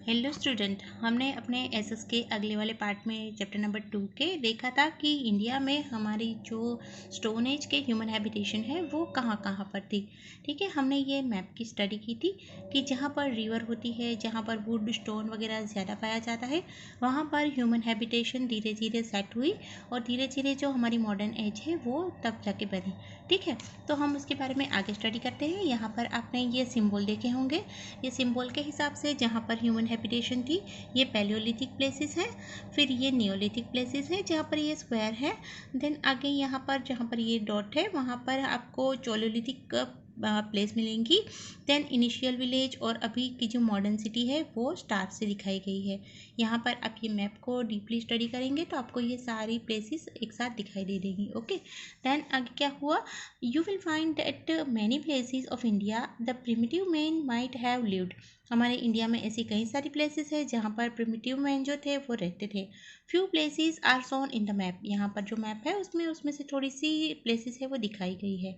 Hello student, हमने अपने SS के अगले वाले पार्ट में चैप्टर नंबर 2 के देखा था कि इंडिया में हमारी जो स्टोन एज के ह्यूमन हैबिटेशन है वो कहाँ कहाँ पर थी। ठीक है, हमने ये मैप की स्टडी की थी कि जहाँ पर रिवर होती है, जहाँ पर वुड स्टोन वगैरह ज़्यादा पाया जाता है, वहाँ पर ह्यूमन हैबिटेशन धीरे धीरे सेट हुई और धीरे धीरे जो हमारी मॉडर्न एज है वो तब जाके बनी। ठीक है, तो हम उसके बारे में आगे स्टडी करते हैं। यहाँ पर आपने ये सिम्बल देखे होंगे। ये सिंबल के हिसाब से जहाँ पर ह्यूमन हैबिटेशन थी ये पैलियोलिथिक प्लेसेस है, फिर ये नियोलिथिक प्लेसेस है जहाँ पर ये स्क्वायर है। देन आगे यहाँ पर जहाँ पर ये डॉट है वहाँ पर आपको चोलोलिथिक प्लेस मिलेंगी। देन इनिशियल विलेज और अभी की जो मॉडर्न सिटी है वो स्टार से दिखाई गई है। यहाँ पर आप ये मैप को डीपली स्टडी करेंगे तो आपको ये सारी प्लेसेस एक साथ दिखाई दे देंगी। ओके, देन आगे क्या हुआ, you will find that many places of India the primitive man might have lived. हमारे इंडिया में ऐसी कई सारी प्लेसेस है जहाँ पर प्रिमिटिव मैन जो थे वो रहते थे। Few places are shown in the map. यहाँ पर जो मैप है उसमें से थोड़ी सी प्लेसेस है वो दिखाई गई है।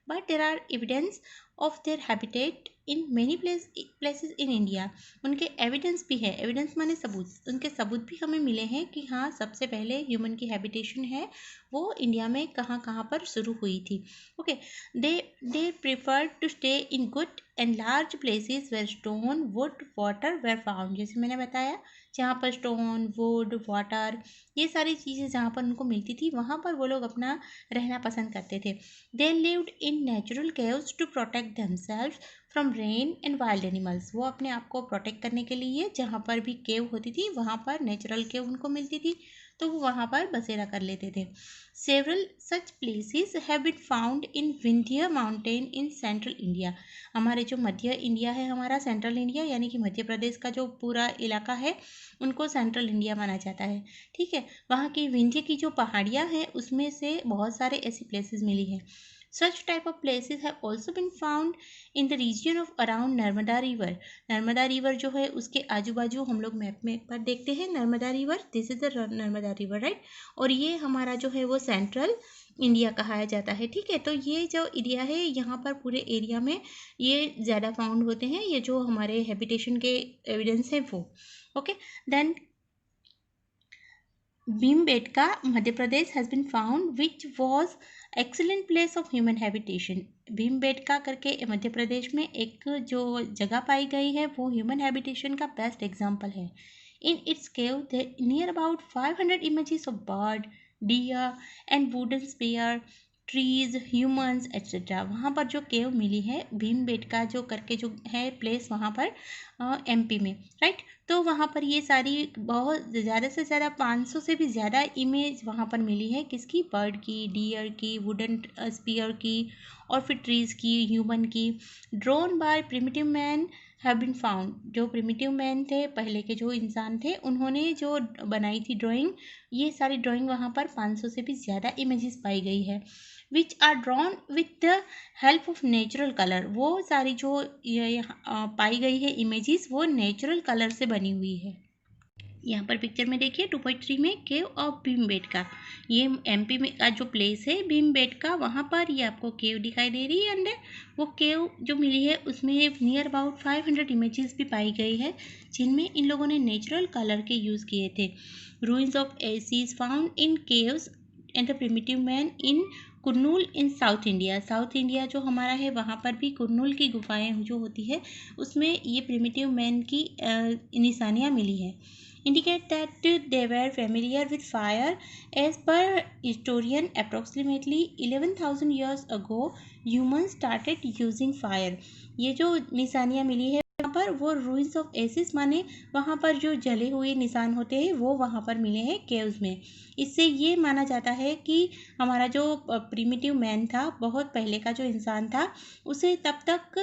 But there are evidence of their habitat in many places in India. उनके एविडेंस भी है, एविडेंस माने सबूत, उनके सबूत भी हमें मिले हैं कि हाँ सबसे पहले ह्यूमन की हैबिटेशन है वो इंडिया में कहाँ कहाँ पर शुरू हुई थी। Okay, they prefer to stay in good and large places where stone wood water were found. जैसे मैंने बताया जहाँ पर स्टोन वुड वाटर ये सारी चीज़ें जहाँ पर उनको मिलती थी वहाँ पर वो लोग अपना रहना पसंद करते थे। They lived in natural caves to protect themselves from rain and wild animals. वो अपने आप को प्रोटेक्ट करने के लिए जहाँ पर भी केव होती थी वहाँ पर नेचुरल केव उनको मिलती थी तो वो वहाँ पर बसेरा कर लेते थे। Several such places have been found in Vindhya mountain in central India. हमारे जो मध्य इंडिया है, हमारा सेंट्रल इंडिया यानी कि मध्य प्रदेश का जो पूरा इलाका है उनको सेंट्रल इंडिया माना जाता है। ठीक है, वहाँ की विंध्य की जो पहाड़ियाँ हैं उसमें से बहुत सारे ऐसी प्लेसेस मिली हैं। Such type of places have also been found in the region of around Narmada river. Narmada river जो है उसके आजू बाजू हम लोग मैप में पर देखते हैं Narmada river, this is the Narmada river right. और ये हमारा जो है वो सेंट्रल इंडिया कहा जाता है। ठीक है, तो ये जो एरिया है यहाँ पर पूरे एरिया में ये ज़्यादा फाउंड होते हैं, ये जो हमारे हैबिटेशन के एविडेंस हैं वो। Okay, then Bhimbetka Madhya Pradesh has been found which was excellent place of human habitation. Bhimbetka करके मध्य प्रदेश में एक जो जगह पाई गई है वो ह्यूमन हैबिटेशन का बेस्ट एग्जाम्पल है। In its cave there near about 500 images of bird deer and wooden spear trees humans etcetera. वहाँ पर जो केव मिली है भीमबेटका जो करके जो है प्लेस वहाँ पर एमपी में राइट। तो वहाँ पर ये सारी बहुत ज़्यादा से ज़्यादा 500 से भी ज़्यादा इमेज वहाँ पर मिली है किसकी, बर्ड की, डियर की, वुडन स्पीयर की और फिर ट्रीज़ की, ह्यूमन की। Drawn by primitive man have been found. जो प्रिमिटिव मैन थे, पहले के जो इंसान थे, उन्होंने जो बनाई थी ड्राइंग, ये सारी ड्राइंग वहाँ पर 500 से भी ज़्यादा इमेजेस पाई गई है। Which are drawn with the help of natural colour. वो सारी जो ये पाई गई है इमेजेस वो नेचुरल कलर से बनी हुई है। यहाँ पर पिक्चर में देखिए 2.3 में केव ऑफ भीमबेटका, ये एमपी में का जो प्लेस है भीमबेटका वहाँ पर ये आपको केव दिखाई दे रही है। अंदर वो केव जो मिली है उसमें नियर अबाउट 500 इमेजेस भी पाई गई है जिनमें इन लोगों ने नेचुरल कलर के यूज़ किए थे। Ruins of ACs found in caves and the primitive man in Kurnool in south India. South India जो हमारा है वहाँ पर भी कुर्नूल की गुफाएं जो होती है उसमें ये प्रिमिटिव मैन की निशानियाँ मिली हैं। Indicate that they were familiar with fire. As per historian, approximately 11,000 years ago, humans started using fire. ये जो निशानियाँ मिली है वहाँ पर वो ruins of ashes माने वहाँ पर जो जले हुए निशान होते हैं वो वहाँ पर मिले हैं केव्स में। इससे ये माना जाता है कि हमारा जो प्रीमिटिव मैन था, बहुत पहले का जो इंसान था, उसे तब तक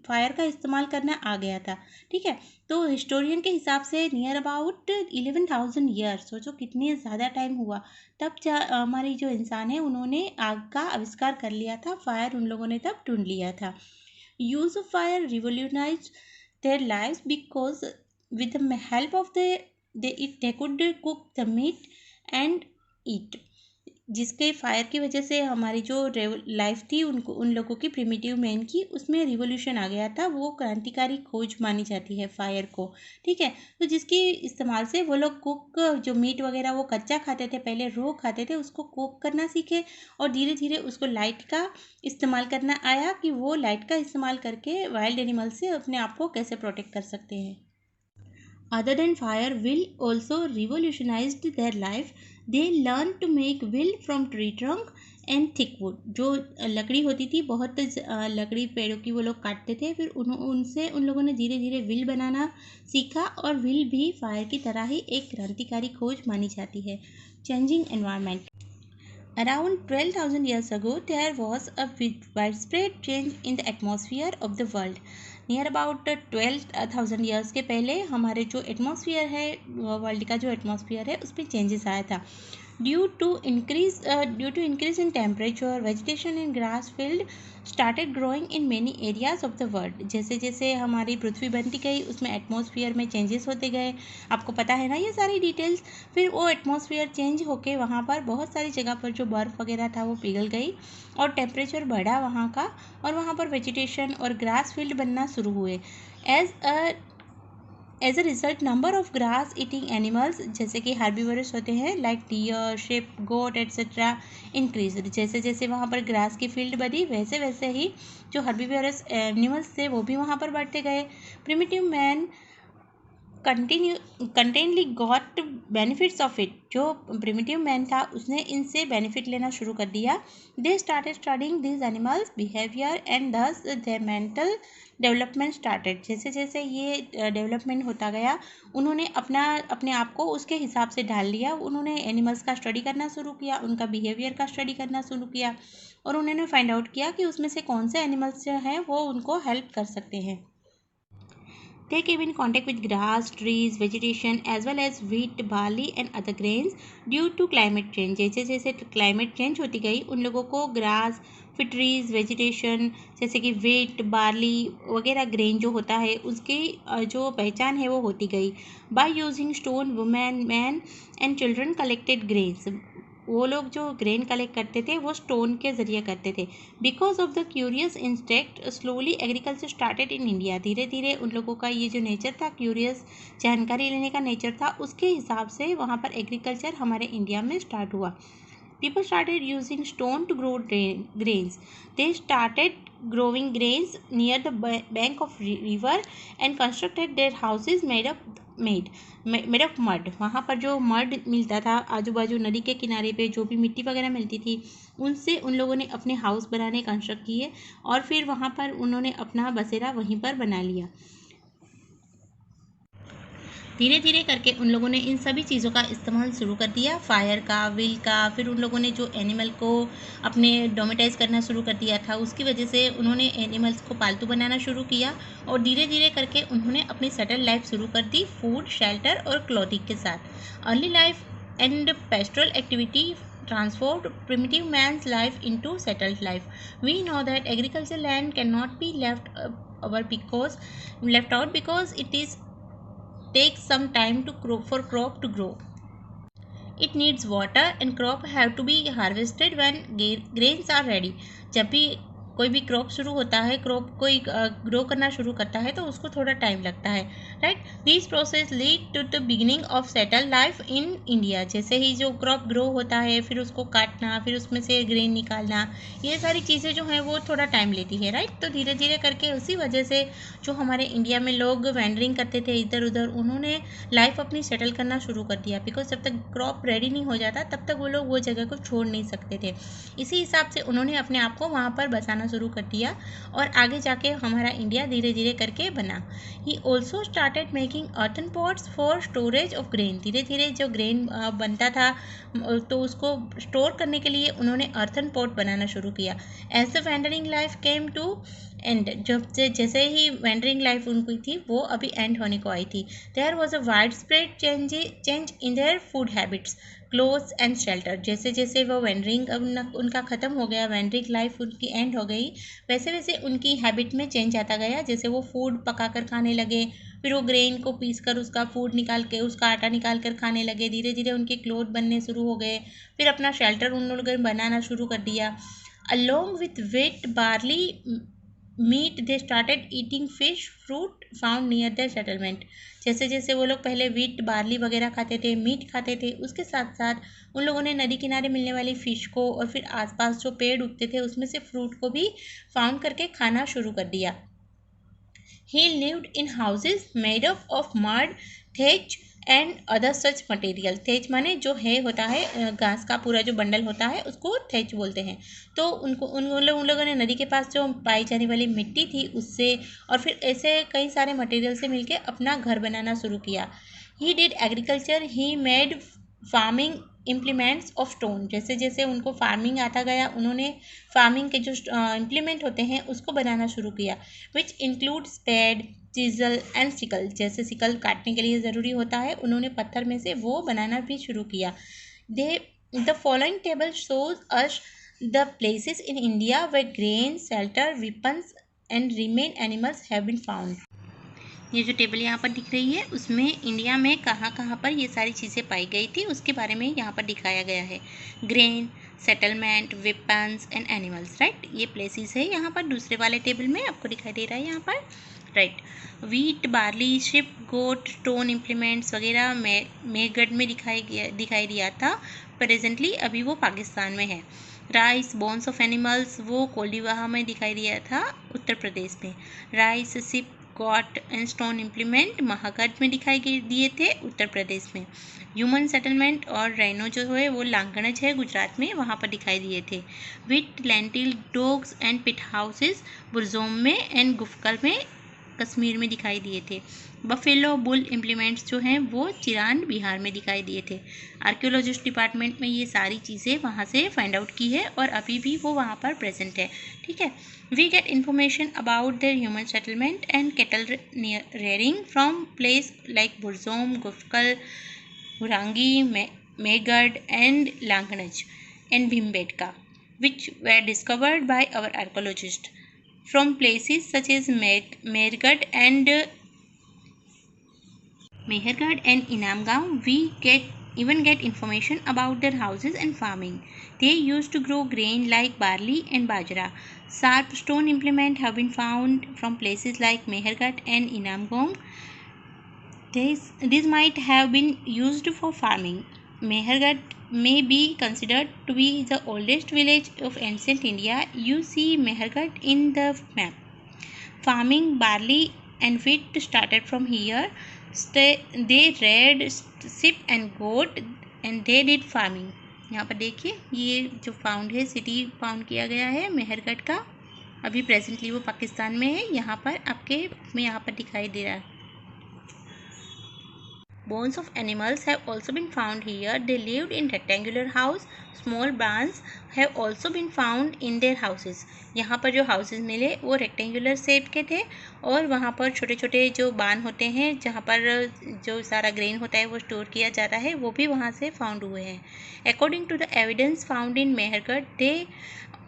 फायर का इस्तेमाल करना आ गया था। ठीक है, तो हिस्टोरियन के हिसाब से नियर अबाउट 11,000 ईयर्स, सोचो कितने ज़्यादा टाइम हुआ तब हमारी जो इंसान है उन्होंने आग का आविष्कार कर लिया था, फायर उन लोगों ने तब ढूंढ लिया था। Use of fire revolutionise their lives because with the help of they could cook the meat and eat. जिसके फायर की वजह से हमारी जो लाइफ थी उन लोगों की, प्रिमिटिव मैन की, उसमें रिवोल्यूशन आ गया था। वो क्रांतिकारी खोज मानी जाती है फायर को, ठीक है। तो जिसके इस्तेमाल से वो लोग कुक, जो मीट वगैरह वो कच्चा खाते थे पहले, रो खाते थे, उसको कुक करना सीखे और धीरे धीरे उसको लाइट का इस्तेमाल करना आया कि वो लाइट का इस्तेमाल करके वाइल्ड एनिमल से अपने आप को कैसे प्रोटेक्ट कर सकते हैं। Other than fire, will also revolutionized their life. They learned to make will from tree trunk and thick wood. जो लकड़ी होती थी, बहुत लकड़ी पेड़ों की वो लोग काटते थे, फिर उनसे उन लोगों ने धीरे धीरे विल बनाना सीखा, और विल भी फायर की तरह ही एक क्रांतिकारी खोज मानी जाती है। Changing environment. Around 12,000 years ago, there was a widespread change in the atmosphere of the world. Near about 12,000 years के पहले हमारे जो एटमॉस्फेयर है, वर्ल्ड का जो एटमॉस्फेयर है, उस पर चेंजेस आया था। Due to increase in temperature, vegetation in grass field started growing in many areas of the world. जैसे जैसे हमारी पृथ्वी बनती गई, उसमें एटमॉस्फेयर में चेंजेस होते गए। आपको पता है ना ये सारी डिटेल्स। फिर वो एटमॉस्फेयर चेंज होके वहाँ पर बहुत सारी जगह पर जो बर्फ़ वगैरह था वो पिघल गई और टेम्परेचर बढ़ा वहाँ का, और वहाँ पर वेजिटेशन और ग्रास फील्ड बनना शुरू हुए। As a result number of grass eating animals, जैसे कि हार्बीवरस होते हैं like deer, sheep, goat etcetera, increase. जैसे जैसे वहाँ पर ग्रास की फील्ड बढ़ी, वैसे वैसे ही जो हार्बीवरस एनिमल्स थे वो भी वहाँ पर बढ़ते गए। Primitive man constantly got benefits of it. जो प्रिमिटिव मैन था उसने इनसे बेनिफिट लेना शुरू कर दिया। They started studying this animals behaviour and thus their mental development started. जैसे जैसे ये डेवलपमेंट होता गया, उन्होंने अपने आप को उसके हिसाब से ढाल लिया। उन्होंने एनिमल्स का स्टडी करना शुरू किया, उनका बिहेवियर का स्टडी करना शुरू किया, और उन्होंने फाइंड आउट किया कि उसमें से कौन से एनिमल्स जो हैं वो उनको हेल्प कर सकते हैं। They came in contact with grass, trees, vegetation as well as wheat, barley and other grains due to climate change. जैसे जैसे climate change होती गई, उन लोगों को grass, फिर trees, vegetation जैसे कि wheat, barley वगैरह grain जो होता है उसकी जो पहचान है वो होती गई। By using stone, women, men and children collected grains. वो लोग जो ग्रेन कलेक्ट करते थे वो स्टोन के ज़रिए करते थे। Because of the curious instinct slowly agriculture started in India. धीरे धीरे उन लोगों का ये जो नेचर था, क्यूरियस जानकारी लेने का नेचर था, उसके हिसाब से वहाँ पर एग्रीकल्चर हमारे इंडिया में स्टार्ट हुआ। People started using stone to grow grains. They started growing grains near the bank of river and constructed their houses made of mud. वहाँ पर जो मड मिलता था आजू बाजू नदी के किनारे पे, जो भी मिट्टी वगैरह मिलती थी, उनसे उन लोगों ने अपने हाउस बनाने कंस्ट्रक्ट किए, और फिर वहाँ पर उन्होंने अपना बसेरा वहीं पर बना लिया। धीरे धीरे करके उन लोगों ने इन सभी चीज़ों का इस्तेमाल शुरू कर दिया, फायर का, विल का। फिर उन लोगों ने जो एनिमल को अपने डोमेटाइज करना शुरू कर दिया था, उसकी वजह से उन्होंने एनिमल्स को पालतू बनाना शुरू किया, और धीरे धीरे करके उन्होंने अपनी सेटल लाइफ शुरू कर दी फूड, शेल्टर और क्लॉथिंग के साथ। Early life and पेस्ट्रल activity transformed primitive man's life into settled life. We know that agricultural land cannot be left out because it takes some time for crop to grow. It needs water and crop have to be harvested when grains are ready. जब भी कोई भी crop शुरू होता है, crop कोई grow करना शुरू करता है, तो उसको थोड़ा टाइम लगता है, right. This process lead to the beginning of settle life in India. जैसे ही जो क्रॉप ग्रो होता है, फिर उसको काटना, फिर उसमें से ग्रेन निकालना, ये सारी चीज़ें जो हैं वो थोड़ा टाइम लेती है, राइट। तो धीरे धीरे करके उसी वजह से जो हमारे इंडिया में लोग वेंडरिंग करते थे इधर उधर, उन्होंने लाइफ अपनी सेटल करना शुरू कर दिया। बिकॉज जब तक क्रॉप रेडी नहीं हो जाता तब तक वो लोग वो जगह को छोड़ नहीं सकते थे। इसी हिसाब से उन्होंने अपने आप को वहाँ पर बसाना शुरू कर दिया, और आगे जाके हमारा इंडिया धीरे धीरे करके बना। He also started making earthen pots for storage of grain. धीरे धीरे जो ग्रेन बनता था तो उसको स्टोर करने के लिए उन्होंने अर्थन पॉट बनाना शुरू किया। As the wandering life came to end, जब से जैसे ही वेंडरिंग लाइफ उनकी थी वो अभी एंड होने को आई थी, there was a wide spread change in their food habits, clothes and shelter. जैसे जैसे वो वेंडरिंग उनका ख़त्म हो गया, वेंडरिंग लाइफ उनकी एंड हो गई, वैसे वैसे उनकी हैबिट में चेंज आता गया। जैसे वो फूड पका कर खाने लगे, फिर वो ग्रेन को पीस कर उसका फूड निकाल के, उसका आटा निकाल कर खाने लगे। धीरे धीरे उनके क्लोथ बनने शुरू हो गए। फिर अपना शेल्टर उन लोगों ने बनाना शुरू कर दिया। Along with wheat, barley, meat, they started eating fish, fruit found near their settlement. जैसे जैसे वो लोग पहले वीट बार्ली वगैरह खाते थे, मीट खाते थे, उसके साथ साथ उन लोगों ने नदी किनारे मिलने वाली फ़िश को और फिर आसपास जो पेड़ उगते थे उसमें से फ्रूट को भी फाउंड करके खाना शुरू कर दिया। He lived in houses made up of mud, thatch and other such material. Thatch माने जो है होता है घास का पूरा जो बंडल होता है उसको थेच बोलते हैं। तो उन लोगों ने नदी के पास जो पाई जाने वाली मिट्टी थी उससे और फिर ऐसे कई सारे मटेरियल से मिलके अपना घर बनाना शुरू किया। He did agriculture, he made farming implements of stone. जैसे जैसे उनको फार्मिंग आता गया उन्होंने फार्मिंग के जो इम्प्लीमेंट होते हैं उसको बनाना शुरू किया, which include spade, chisel and sickle. जैसे सिकल काटने के लिए ज़रूरी होता है, उन्होंने पत्थर में से वो बनाना भी शुरू किया। The following table shows us the places in India where grain, shelter, weapons and remain animals have been found. ये जो टेबल यहाँ पर दिख रही है उसमें इंडिया में कहाँ कहाँ पर ये सारी चीज़ें पाई गई थी उसके बारे में यहाँ पर दिखाया गया है। Grain, settlement, weapons and animals, right, ये प्लेसेस है यहाँ पर दूसरे वाले टेबल में आपको दिखाई दे रहा है यहाँ पर, राइट। वीट, बार्ली, शिप, गोट, स्टोन इम्प्लीमेंट्स वगैरह मेरगढ़ में दिखाई दिया था। प्रेजेंटली अभी वो पाकिस्तान में है। राइस, बोन्स ऑफ एनिमल्स, वो कोल्डीवाहा में दिखाई दिया था उत्तर प्रदेश में। Rice, sheep, goat and stone implement Mahagarh में दिखाई दिए थे उत्तर प्रदेश में। ह्यूमन सेटलमेंट और रेनो जो है वो लांगणज है गुजरात में, वहाँ पर दिखाई दिए थे। Wheat, lentil, dogs and pit houses Burzahom में एंड गुफकल में कश्मीर में दिखाई दिए थे। बफेलो, बुल इम्प्लीमेंट्स जो हैं वो चिरान बिहार में दिखाई दिए थे। आर्कियोलॉजिस्ट डिपार्टमेंट में ये सारी चीज़ें वहाँ से फाइंड आउट की है और अभी भी वो वहाँ पर प्रेजेंट है, ठीक है। We get information about their human settlement and cattle rearing from place like Burzahom, Gufkral, Hurangi, Mehrgarh and Langhnaj and Bhimbetka, which were discovered by our archaeologists. From places such as Mehergarh and Inamgaon, we even get information about their houses and farming. They used to grow grain like barley and bajra. Sharp stone implements have been found from places like Mehergarh and Inamgaon. These might have been used for farming. Mehergarh may be considered to be the oldest village of ancient India. You see Mehergarh in the map. Farming barley and wheat started from here. They reared sheep and goat and they did farming. यहाँ पर देखिए ये जो found है, city found किया गया है मेहरगढ़ का, अभी प्रेजेंटली वो पाकिस्तान में है। यहाँ पर आपके में यहाँ पर दिखाई दे रहा है। Bones of animals have also been found here. They lived in rectangular house. Small barns have also been found in their houses. यहाँ पर जो हाउसेज मिले वो रेक्टेंगुलर शेप के थे और वहाँ पर छोटे छोटे जो बान होते हैं जहाँ पर जो सारा ग्रेन होता है वो स्टोर किया जाता है वो भी वहाँ से फाउंड हुए हैं। According to the evidence found in Mehrgarh, they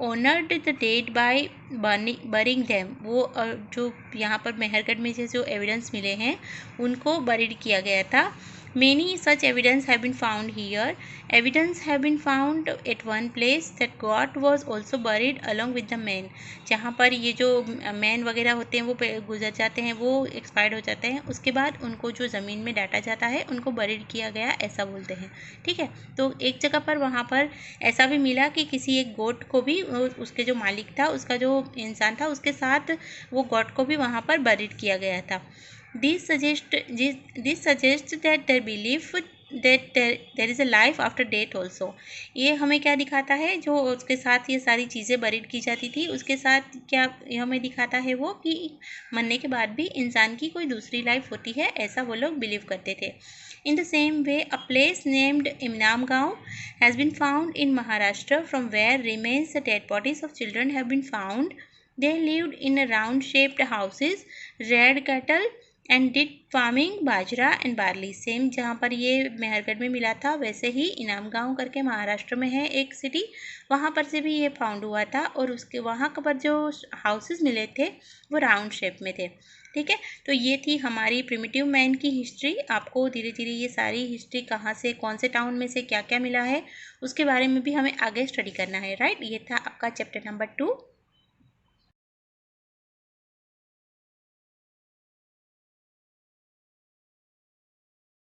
honoured the dead by burying them. वो जो यहाँ पर मेहरगढ़ में जो एविडेंस मिले हैं उनको बरीड किया गया था। Many such evidence have been found here. Evidence have been found at one place that goat was also buried along with the man. जहाँ पर ये जो मैन वगैरह होते हैं वो गुजर जाते हैं, वो एक्सपायर्ड हो जाते हैं, उसके बाद उनको जो ज़मीन में डाटा जाता है उनको बरीड किया गया ऐसा बोलते हैं, ठीक है। तो एक जगह पर वहाँ पर ऐसा भी मिला कि किसी एक गोट को भी उसके जो मालिक था, उसका जो इंसान था, उसके साथ वो गोट को भी वहाँ पर बरीड किया गया था। This suggests that their belief that there is a life after death also. ये हमें क्या दिखाता है, जो उसके साथ ये सारी चीज़ें बरीड की जाती थी उसके साथ क्या हमें दिखाता है वो कि मरने के बाद भी इंसान की कोई दूसरी लाइफ होती है, ऐसा वो लोग बिलीव करते थे। In the same way, a place named Imnamgaon has been found in Maharashtra, from where remains the dead bodies of children have been found. They lived in a round-shaped houses, reared cattle and did farming bajra and barley. Same जहाँ पर ये मेहरगढ़ में मिला था वैसे ही इनामगांव करके महाराष्ट्र में है एक सिटी, वहाँ पर से भी ये फाउंड हुआ था और उसके वहाँ पर जो हाउसेस मिले थे वो राउंड शेप में थे, ठीक है। तो ये थी हमारी प्रिमिटिव मैन की हिस्ट्री। आपको धीरे धीरे ये सारी हिस्ट्री कहाँ से, कौन से टाउन में से क्या क्या मिला है, उसके बारे में भी हमें आगे स्टडी करना है, राइट। ये था आपका चैप्टर नंबर 2।